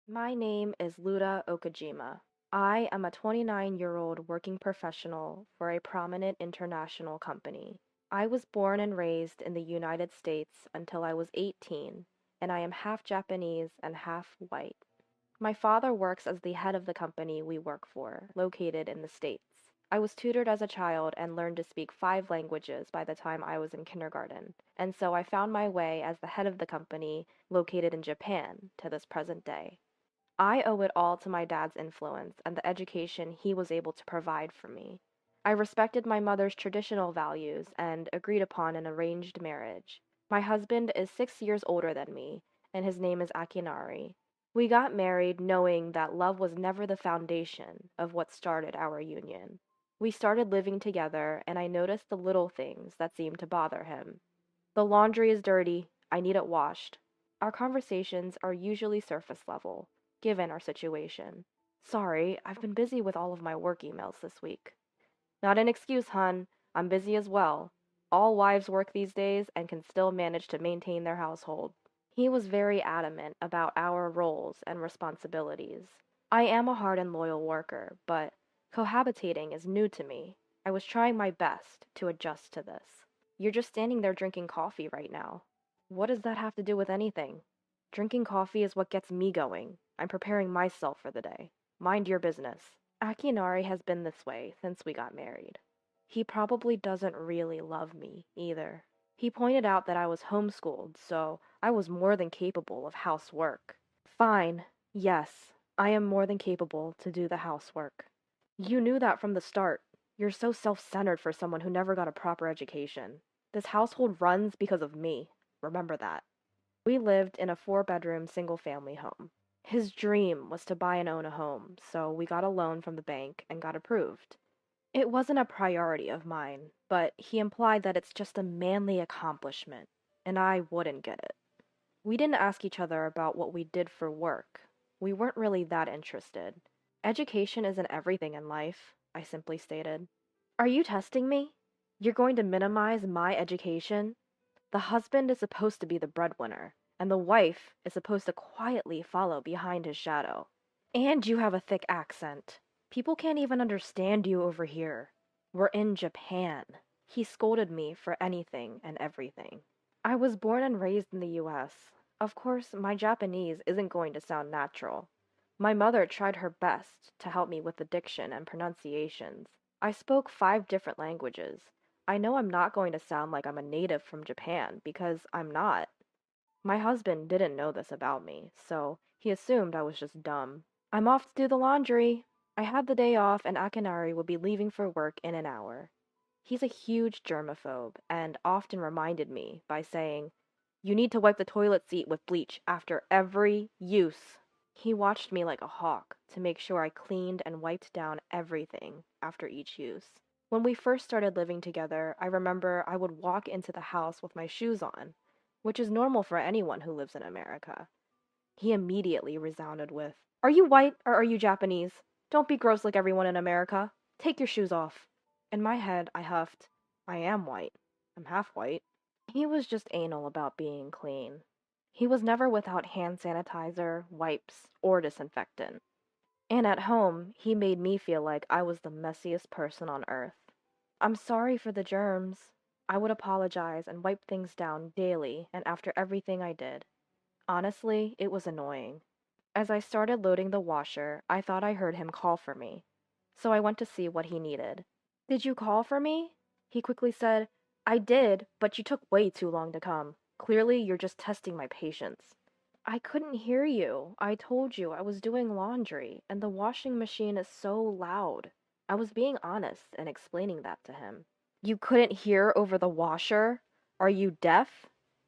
My name is Luda Okajima. I am a 29-year-old working professional for a prominent international company. I was born and raised in the United States until I was 18, and I am half Japanese and half white. My father works as the head of the company we work for, located in the States. I was tutored as a child and learned to speak 5 languages by the time I was in kindergarten, and so I found my way as the head of the company located in Japan to this present day. I owe it all to my dad's influence and the education he was able to provide for me. I respected my mother's traditional values and agreed upon an arranged marriage. My husband is 6 years older than me, and his name is Akinari. We got married knowing that love was never the foundation of what started our union. We started living together, and I noticed the little things that seemed to bother him. The laundry is dirty. I need it washed. Our conversations are usually surface level, given our situation. Sorry, I've been busy with all of my work emails this week. Not an excuse, hun. I'm busy as well. All wives work these days and can still manage to maintain their household. He was very adamant about our roles and responsibilities. I am a hard and loyal worker, but cohabitating is new to me. I was trying my best to adjust to this. You're just standing there drinking coffee right now. What does that have to do with anything? Drinking coffee is what gets me going. I'm preparing myself for the day. Mind your business. Akinari has been this way since we got married. He probably doesn't really love me either. He pointed out that I was homeschooled, so I was more than capable of housework. Fine, yes, I am more than capable to do the housework. You knew that from the start. You're so self-centered for someone who never got a proper education. This household runs because of me. Remember that. We lived in a 4-bedroom single-family home. His dream was to buy and own a home, so we got a loan from the bank and got approved. It wasn't a priority of mine, but he implied that it's just a manly accomplishment, and I wouldn't get it. We didn't ask each other about what we did for work. We weren't really that interested. Education isn't everything in life, I simply stated. Are you testing me? You're going to minimize my education? The husband is supposed to be the breadwinner, and the wife is supposed to quietly follow behind his shadow. And you have a thick accent. People can't even understand you over here. We're in Japan. He scolded me for anything and everything. I was born and raised in the US. Of course, my Japanese isn't going to sound natural. My mother tried her best to help me with the diction and pronunciations. I spoke 5 different languages. I know I'm not going to sound like I'm a native from Japan because I'm not. My husband didn't know this about me, so he assumed I was just dumb. I'm off to do the laundry. I had the day off and Akinari will be leaving for work in an hour. He's a huge germaphobe and often reminded me by saying, "You need to wipe the toilet seat with bleach after every use." He watched me like a hawk to make sure I cleaned and wiped down everything after each use. When we first started living together, I remember I would walk into the house with my shoes on, which is normal for anyone who lives in America. He immediately resounded with, "Are you white or are you Japanese? Don't be gross like everyone in America. Take your shoes off." In my head, I huffed, "I am white. I'm half white." He was just anal about being clean. He was never without hand sanitizer, wipes, or disinfectant. And at home, he made me feel like I was the messiest person on earth. I'm sorry for the germs. I would apologize and wipe things down daily and after everything I did. Honestly, it was annoying. As I started loading the washer, I thought I heard him call for me. So I went to see what he needed. "Did you call for me?" He quickly said. "I did, but you took way too long to come. Clearly, you're just testing my patience." "I couldn't hear you. I told you I was doing laundry, and the washing machine is so loud." I was being honest and explaining that to him. "You couldn't hear over the washer? Are you deaf?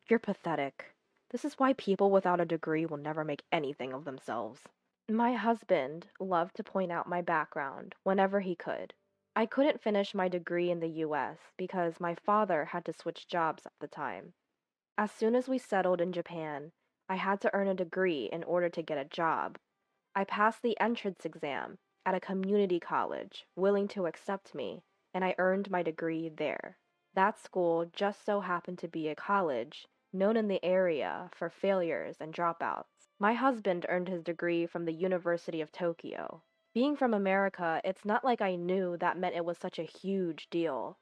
You're pathetic. This is why people without a degree will never make anything of themselves." My husband loved to point out my background whenever he could. I couldn't finish my degree in the US because my father had to switch jobs at the time. As soon as we settled in Japan, I had to earn a degree in order to get a job. I passed the entrance exam at a community college willing to accept me, and I earned my degree there. That school just so happened to be a college known in the area for failures and dropouts. My husband earned his degree from the University of Tokyo. Being from America, it's not like I knew that meant it was such a huge deal.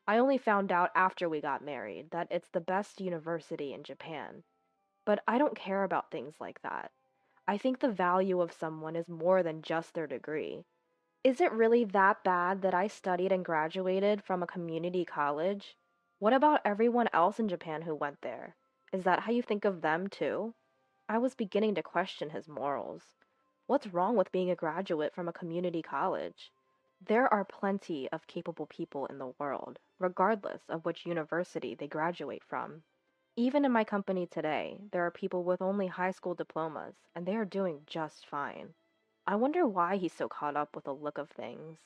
I only found out after we got married that it's the best university in Japan. But I don't care about things like that. I think the value of someone is more than just their degree. Is it really that bad that I studied and graduated from a community college? What about everyone else in Japan who went there? Is that how you think of them too? I was beginning to question his morals. What's wrong with being a graduate from a community college? There are plenty of capable people in the world, regardless of which university they graduate from. Even in my company today, there are people with only high school diplomas, and they are doing just fine. I wonder why he's so caught up with the look of things.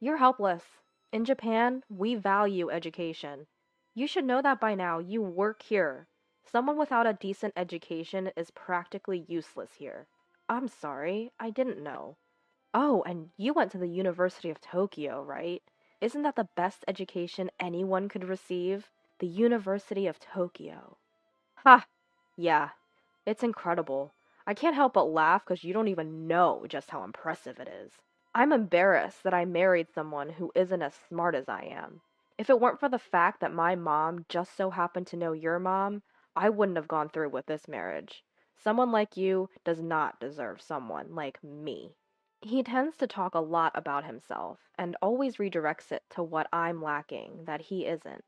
You're helpless. In Japan, we value education. You should know that by now. You work here. Someone without a decent education is practically useless here. I'm sorry, I didn't know. Oh, and you went to the University of Tokyo, right? Isn't that the best education anyone could receive? The University of Tokyo. Ha! Yeah, it's incredible. I can't help but laugh because you don't even know just how impressive it is. I'm embarrassed that I married someone who isn't as smart as I am. If it weren't for the fact that my mom just so happened to know your mom, I wouldn't have gone through with this marriage. Someone like you does not deserve someone like me. He tends to talk a lot about himself and always redirects it to what I'm lacking that he isn't.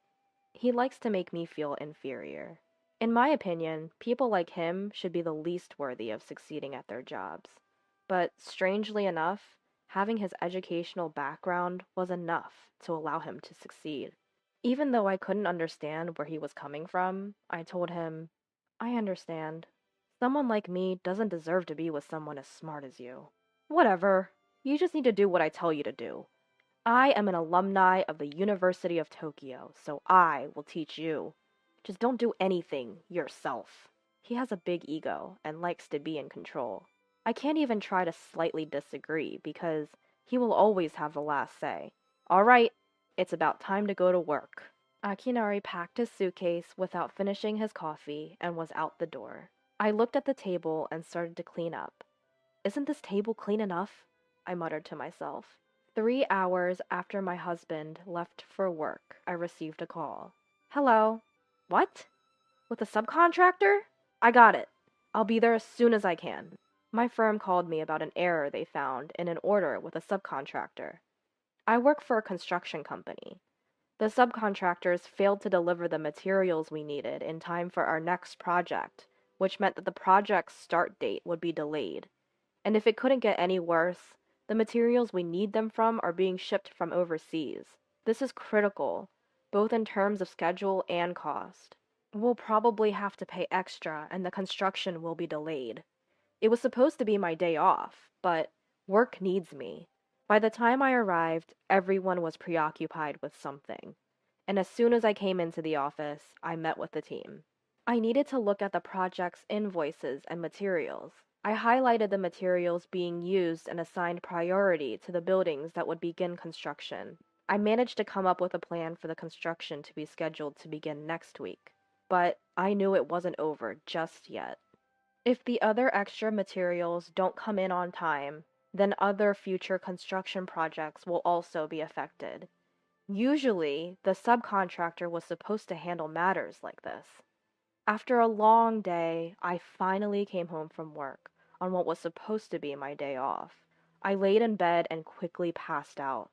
He likes to make me feel inferior. In my opinion, people like him should be the least worthy of succeeding at their jobs. But strangely enough, having his educational background was enough to allow him to succeed. Even though I couldn't understand where he was coming from, I told him, I understand. Someone like me doesn't deserve to be with someone as smart as you. Whatever. You just need to do what I tell you to do. I am an alumni of the University of Tokyo, so I will teach you. Just don't do anything yourself. He has a big ego and likes to be in control. I can't even try to slightly disagree because he will always have the last say. All right, it's about time to go to work. Akinari packed his suitcase without finishing his coffee and was out the door. I looked at the table and started to clean up. Isn't this table clean enough? I muttered to myself. 3 hours after my husband left for work, I received a call. Hello. What? With a subcontractor? I got it. I'll be there as soon as I can. My firm called me about an error they found in an order with a subcontractor. I work for a construction company. The subcontractors failed to deliver the materials we needed in time for our next project, which meant that the project's start date would be delayed. And if it couldn't get any worse, the materials we need them from are being shipped from overseas. This is critical, both in terms of schedule and cost. We'll probably have to pay extra and the construction will be delayed. It was supposed to be my day off, but work needs me. By the time I arrived, everyone was preoccupied with something. And as soon as I came into the office, I met with the team. I needed to look at the project's invoices and materials. I highlighted the materials being used and assigned priority to the buildings that would begin construction. I managed to come up with a plan for the construction to be scheduled to begin next week, but I knew it wasn't over just yet. If the other extra materials don't come in on time, then other future construction projects will also be affected. Usually, the subcontractor was supposed to handle matters like this. After a long day, I finally came home from work on what was supposed to be my day off. I laid in bed and quickly passed out.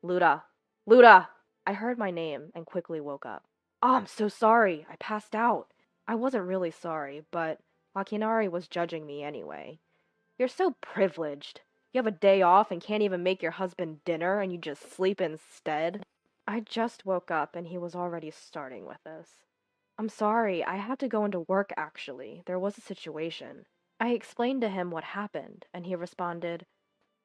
Luda! Luda! I heard my name and quickly woke up. Oh, I'm so sorry. I passed out. I wasn't really sorry, but Akinari was judging me anyway. You're so privileged. You have a day off and can't even make your husband dinner and you just sleep instead. I just woke up and he was already starting with this. I'm sorry, I had to go into work actually. There was a situation. I explained to him what happened, and he responded,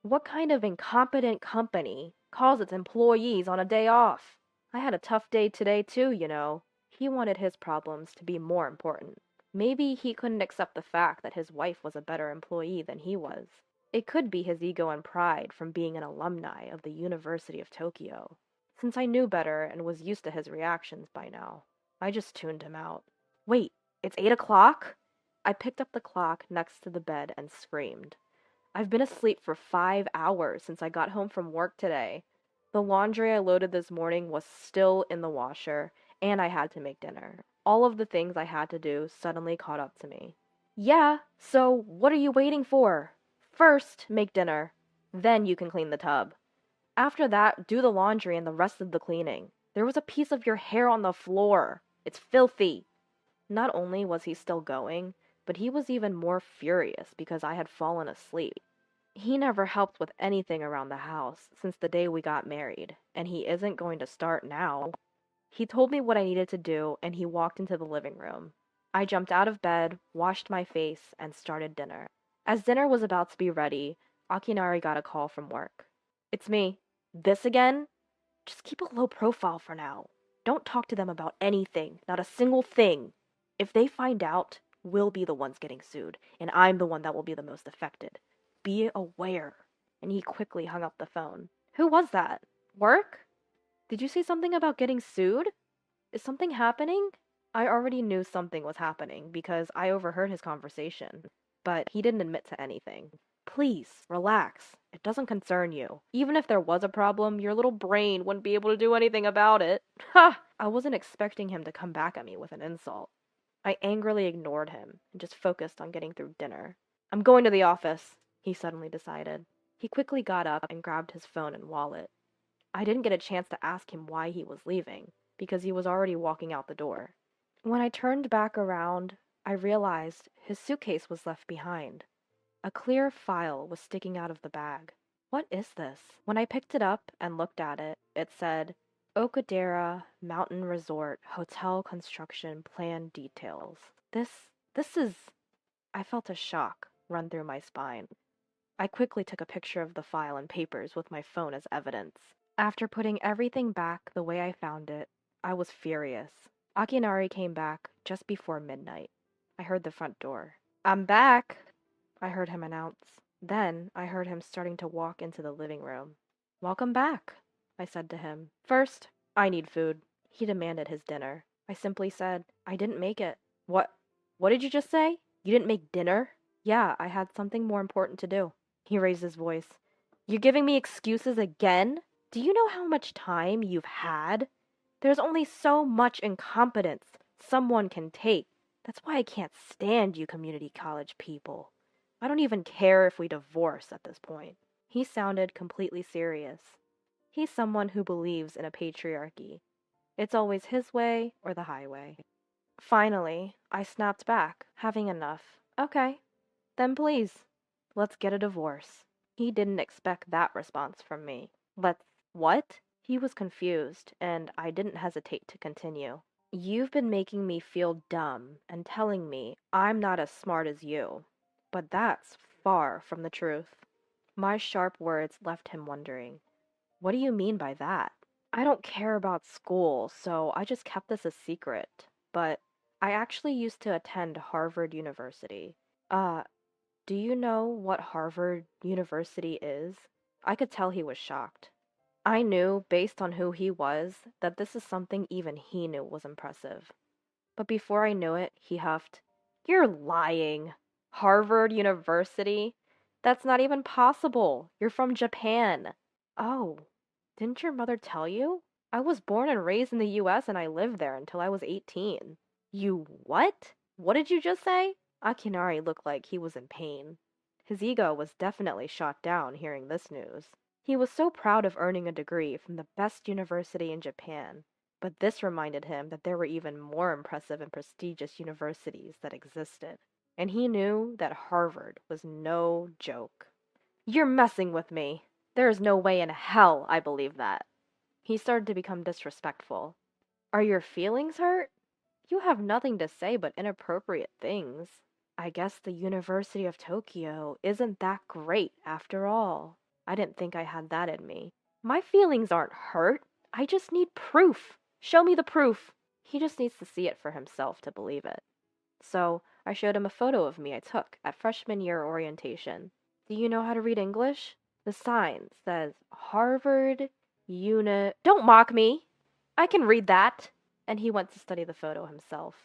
what kind of incompetent company calls its employees on a day off? I had a tough day today too, you know. He wanted his problems to be more important. Maybe he couldn't accept the fact that his wife was a better employee than he was. It could be his ego and pride from being an alumni of the University of Tokyo. Since I knew better and was used to his reactions by now, I just tuned him out. Wait, it's 8 o'clock? I picked up the clock next to the bed and screamed. I've been asleep for 5 hours since I got home from work today. The laundry I loaded this morning was still in the washer, and I had to make dinner. All of the things I had to do suddenly caught up to me. Yeah, so what are you waiting for? First, make dinner. Then you can clean the tub. After that, do the laundry and the rest of the cleaning. There was a piece of your hair on the floor. It's filthy. Not only was he still going, but he was even more furious because I had fallen asleep. He never helped with anything around the house since the day we got married, and he isn't going to start now. He told me what I needed to do, and he walked into the living room. I jumped out of bed, washed my face, and started dinner. As dinner was about to be ready, Akinari got a call from work. It's me. This again? Just keep a low profile for now. Don't talk to them about anything, not a single thing. If they find out, we'll be the ones getting sued, and I'm the one that will be the most affected. Be aware. And he quickly hung up the phone. Who was that? Work? Did you say something about getting sued? Is something happening? I already knew something was happening because I overheard his conversation, but he didn't admit to anything. Please, relax. It doesn't concern you. Even if there was a problem, your little brain wouldn't be able to do anything about it. Ha! I wasn't expecting him to come back at me with an insult. I angrily ignored him and just focused on getting through dinner. I'm going to the office, he suddenly decided. He quickly got up and grabbed his phone and wallet. I didn't get a chance to ask him why he was leaving, because he was already walking out the door. When I turned back around, I realized his suitcase was left behind. A clear file was sticking out of the bag. What is this? When I picked it up and looked at it, it said, Okadera Mountain Resort Hotel Construction Plan Details. This is... I felt a shock run through my spine. I quickly took a picture of the file and papers with my phone as evidence. After putting everything back the way I found it, I was furious. Akinari came back just before midnight. I heard the front door. I'm back, I heard him announce. Then I heard him starting to walk into the living room. Welcome back, I said to him. First, I need food. He demanded his dinner. I simply said, I didn't make it. What did you just say? You didn't make dinner? Yeah, I had something more important to do. He raised his voice. You're giving me excuses again? Do you know how much time you've had? There's only so much incompetence someone can take. That's why I can't stand you community college people. I don't even care if we divorce at this point. He sounded completely serious. He's someone who believes in a patriarchy. It's always his way or the highway. Finally, I snapped back, having enough. Okay, then please, let's get a divorce. He didn't expect that response from me. What? He was confused, and I didn't hesitate to continue. You've been making me feel dumb and telling me I'm not as smart as you. But that's far from the truth. My sharp words left him wondering. What do you mean by that? I don't care about school, so I just kept this a secret. But I actually used to attend Harvard University. Do you know what Harvard University is? I could tell he was shocked. I knew, based on who he was, that this is something even he knew was impressive. But before I knew it, he huffed, You're lying. Harvard University? That's not even possible. You're from Japan. Oh, didn't your mother tell you? I was born and raised in the US and I lived there until I was 18. You what? What did you just say? Akinari looked like he was in pain. His ego was definitely shot down hearing this news. He was so proud of earning a degree from the best university in Japan, but this reminded him that there were even more impressive and prestigious universities that existed, and he knew that Harvard was no joke. You're messing with me. There is no way in hell I believe that. He started to become disrespectful. Are your feelings hurt? You have nothing to say but inappropriate things. I guess the University of Tokyo isn't that great after all. I didn't think I had that in me. My feelings aren't hurt. I just need proof. Show me the proof. He just needs to see it for himself to believe it. So I showed him a photo of me I took at freshman year orientation. Do you know how to read English? The sign says Harvard Don't mock me! I can read that! And he went to study the photo himself.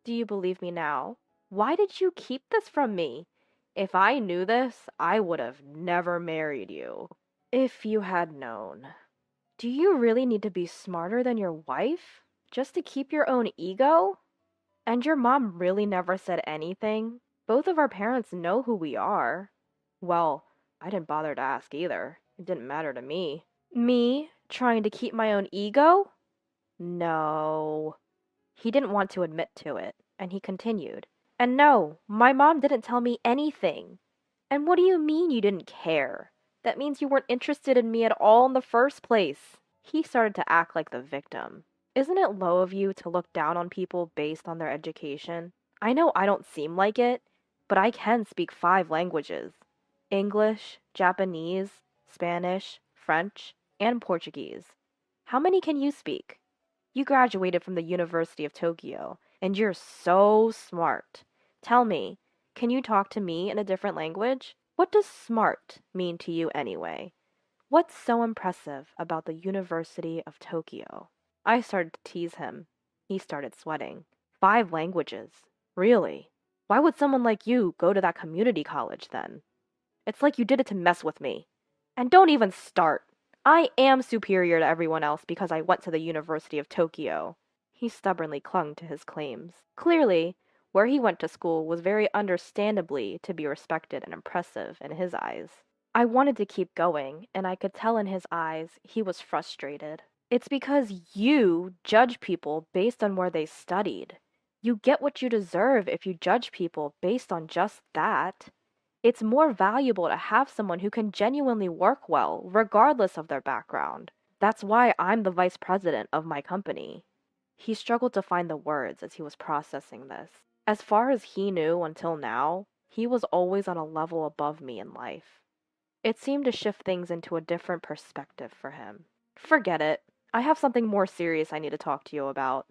Do you believe me now? Why did you keep this from me? If I knew this, I would have never married you. If you had known. Do you really need to be smarter than your wife? Just to keep your own ego? And your mom really never said anything? Both of our parents know who we are. Well, I didn't bother to ask either. It didn't matter to me. Me? Trying to keep my own ego? No. He didn't want to admit to it, and he continued. And no, my mom didn't tell me anything. And what do you mean you didn't care? That means you weren't interested in me at all in the first place. He started to act like the victim. Isn't it low of you to look down on people based on their education? I know I don't seem like it, but I can speak 5 languages: English, Japanese, Spanish, French, and Portuguese. How many can you speak? You graduated from the University of Tokyo, and you're so smart. Tell me, can you talk to me in a different language? What does smart mean to you anyway? What's so impressive about the University of Tokyo? I started to tease him. He started sweating. 5 languages? Really? Why would someone like you go to that community college then? It's like you did it to mess with me. And don't even start. I am superior to everyone else because I went to the University of Tokyo. He stubbornly clung to his claims. Clearly, where he went to school was very understandably to be respected and impressive in his eyes. I wanted to keep going, and I could tell in his eyes he was frustrated. It's because you judge people based on where they studied. You get what you deserve if you judge people based on just that. It's more valuable to have someone who can genuinely work well, regardless of their background. That's why I'm the vice president of my company. He struggled to find the words as he was processing this. As far as he knew until now, he was always on a level above me in life. It seemed to shift things into a different perspective for him. Forget it. I have something more serious I need to talk to you about.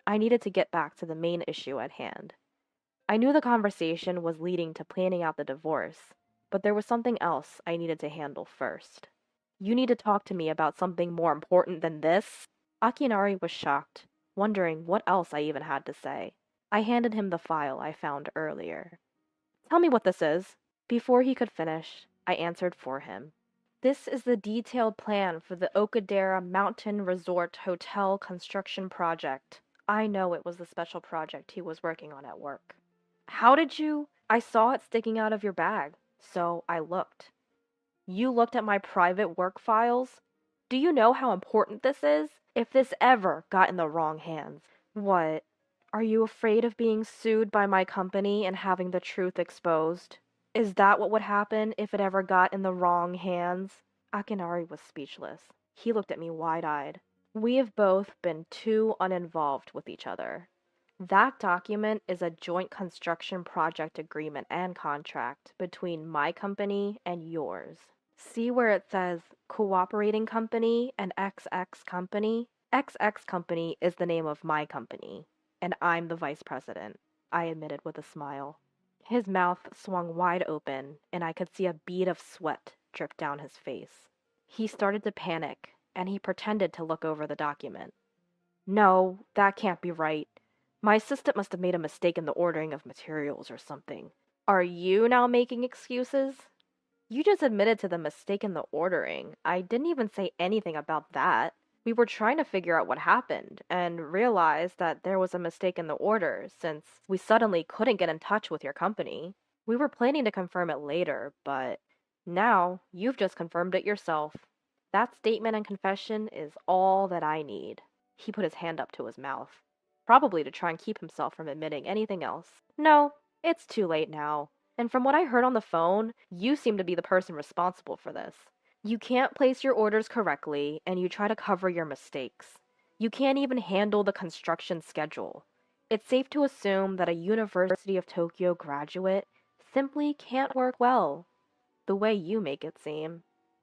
I needed to get back to the main issue at hand. I knew the conversation was leading to planning out the divorce, but there was something else I needed to handle first. You need to talk to me about something more important than this? Akinari was shocked, wondering what else I even had to say. I handed him the file I found earlier. Tell me what this is. Before he could finish, I answered for him. This is the detailed plan for the Okadera Mountain Resort Hotel construction project. I know it was the special project he was working on at work. How did you? I saw it sticking out of your bag, so I looked. You looked at my private work files? Do you know how important this is? If this ever got in the wrong hands. What? Are you afraid of being sued by my company and having the truth exposed? Is that what would happen if it ever got in the wrong hands? Akinari was speechless. He looked at me wide-eyed. We have both been too uninvolved with each other. That document is a joint construction project agreement and contract between my company and yours. See where it says cooperating company and XX company? XX company is the name of my company, and I'm the vice president, I admitted with a smile. His mouth swung wide open, and I could see a bead of sweat drip down his face. He started to panic, and he pretended to look over the document. No, that can't be right. My assistant must have made a mistake in the ordering of materials or something. Are you now making excuses? You just admitted to the mistake in the ordering. I didn't even say anything about that. We were trying to figure out what happened and realized that there was a mistake in the order since we suddenly couldn't get in touch with your company. We were planning to confirm it later, but now you've just confirmed it yourself. That statement and confession is all that I need. He put his hand up to his mouth, probably to try and keep himself from admitting anything else. No, it's too late now. And from what I heard on the phone, you seem to be the person responsible for this. You can't place your orders correctly, and you try to cover your mistakes. You can't even handle the construction schedule. It's safe to assume that a University of Tokyo graduate simply can't work well, the way you make it seem.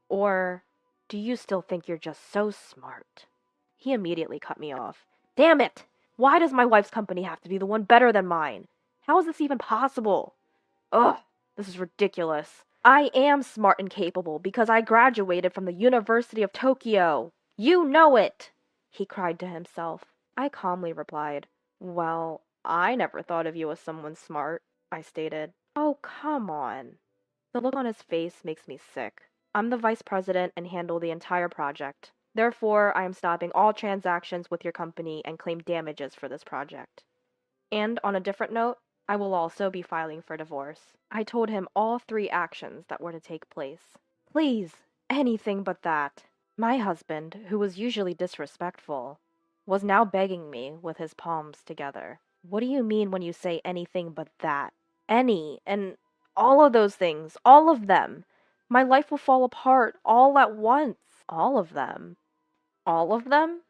Or do you still think you're just so smart? He immediately cut me off. Damn it! Why does my wife's company have to be the one better than mine? How is this even possible? Ugh, this is ridiculous. I am smart and capable because I graduated from the University of Tokyo. You know it! He cried to himself. I calmly replied, well, I never thought of you as someone smart, I stated. Oh, come on. The look on his face makes me sick. I'm the vice president and handle the entire project. Therefore, I am stopping all transactions with your company and claim damages for this project. And on a different note, I will also be filing for divorce. I told him all 3 actions that were to take place. Please, anything but that. My husband, who was usually disrespectful, was now begging me with his palms together. What do you mean when you say anything but that? Any, and all of those things, all of them. My life will fall apart all at once. All of them. All of them?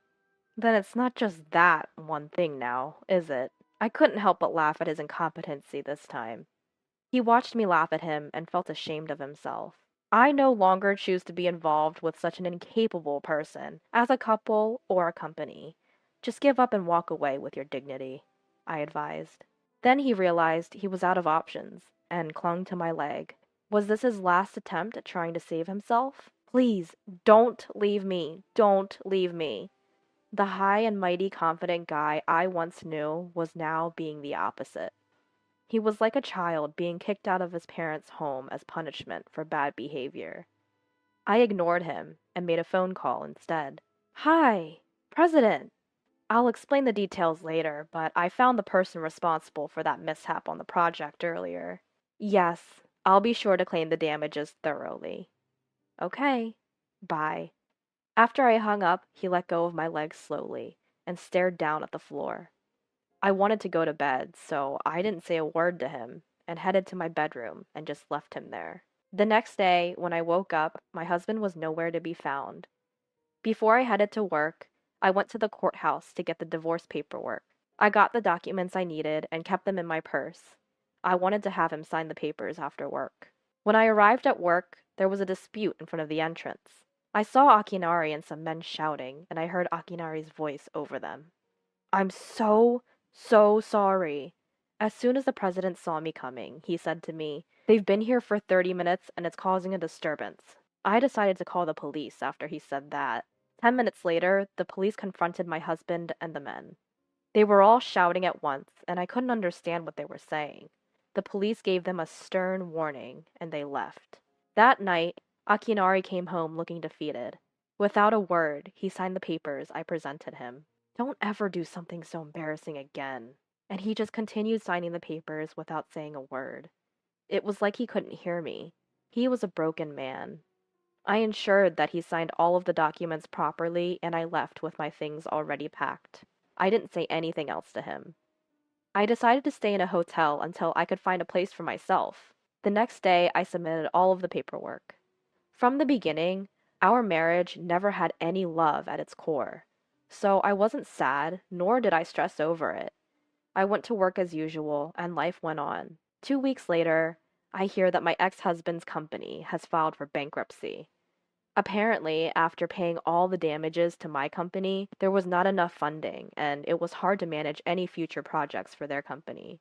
Then it's not just that one thing now, is it? I couldn't help but laugh at his incompetency this time. He watched me laugh at him and felt ashamed of himself. I no longer choose to be involved with such an incapable person, as a couple or a company. Just give up and walk away with your dignity, I advised. Then he realized he was out of options and clung to my leg. Was this his last attempt at trying to save himself? Please, don't leave me. Don't leave me. The high and mighty confident guy I once knew was now being the opposite. He was like a child being kicked out of his parents' home as punishment for bad behavior. I ignored him and made a phone call instead. Hi, President. I'll explain the details later, but I found the person responsible for that mishap on the project earlier. Yes, I'll be sure to claim the damages thoroughly. Okay, bye. After I hung up, he let go of my legs slowly and stared down at the floor. I wanted to go to bed, so I didn't say a word to him and headed to my bedroom and just left him there. The next day, when I woke up, my husband was nowhere to be found. Before I headed to work, I went to the courthouse to get the divorce paperwork. I got the documents I needed and kept them in my purse. I wanted to have him sign the papers after work. When I arrived at work, there was a dispute in front of the entrance. I saw Akinari and some men shouting, and I heard Akinari's voice over them. I'm so sorry. As soon as the president saw me coming, he said to me, they've been here for 30 minutes and it's causing a disturbance. I decided to call the police after he said that. 10 minutes later, the police confronted my husband and the men. They were all shouting at once, and I couldn't understand what they were saying. The police gave them a stern warning, and they left. That night, Akinari came home looking defeated. Without a word, he signed the papers I presented him. Don't ever do something so embarrassing again. And he just continued signing the papers without saying a word. It was like he couldn't hear me. He was a broken man. I ensured that he signed all of the documents properly, and I left with my things already packed. I didn't say anything else to him. I decided to stay in a hotel until I could find a place for myself. The next day, I submitted all of the paperwork. From the beginning, our marriage never had any love at its core. So I wasn't sad, nor did I stress over it. I went to work as usual, and life went on. 2 weeks later, I hear that my ex-husband's company has filed for bankruptcy. Apparently, after paying all the damages to my company, there was not enough funding, and it was hard to manage any future projects for their company.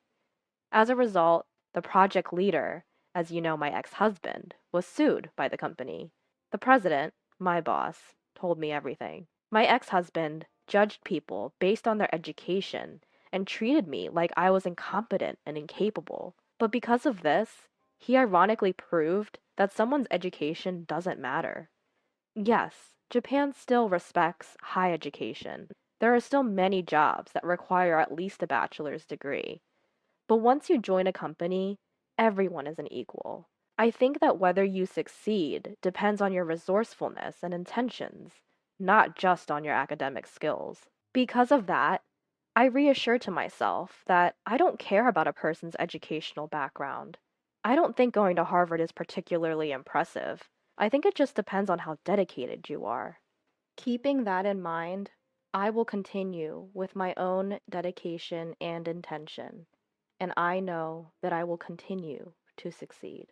As a result, the project leader, as you know, my ex-husband, was sued by the company. The president, my boss, told me everything. My ex-husband judged people based on their education and treated me like I was incompetent and incapable. But because of this, he ironically proved that someone's education doesn't matter. Yes, Japan still respects high education. There are still many jobs that require at least a bachelor's degree. But once you join a company, everyone is an equal. I think that whether you succeed depends on your resourcefulness and intentions, not just on your academic skills. Because of that, I reassure to myself that I don't care about a person's educational background. I don't think going to Harvard is particularly impressive. I think it just depends on how dedicated you are. Keeping that in mind, I will continue with my own dedication and intention, and I know that I will continue to succeed.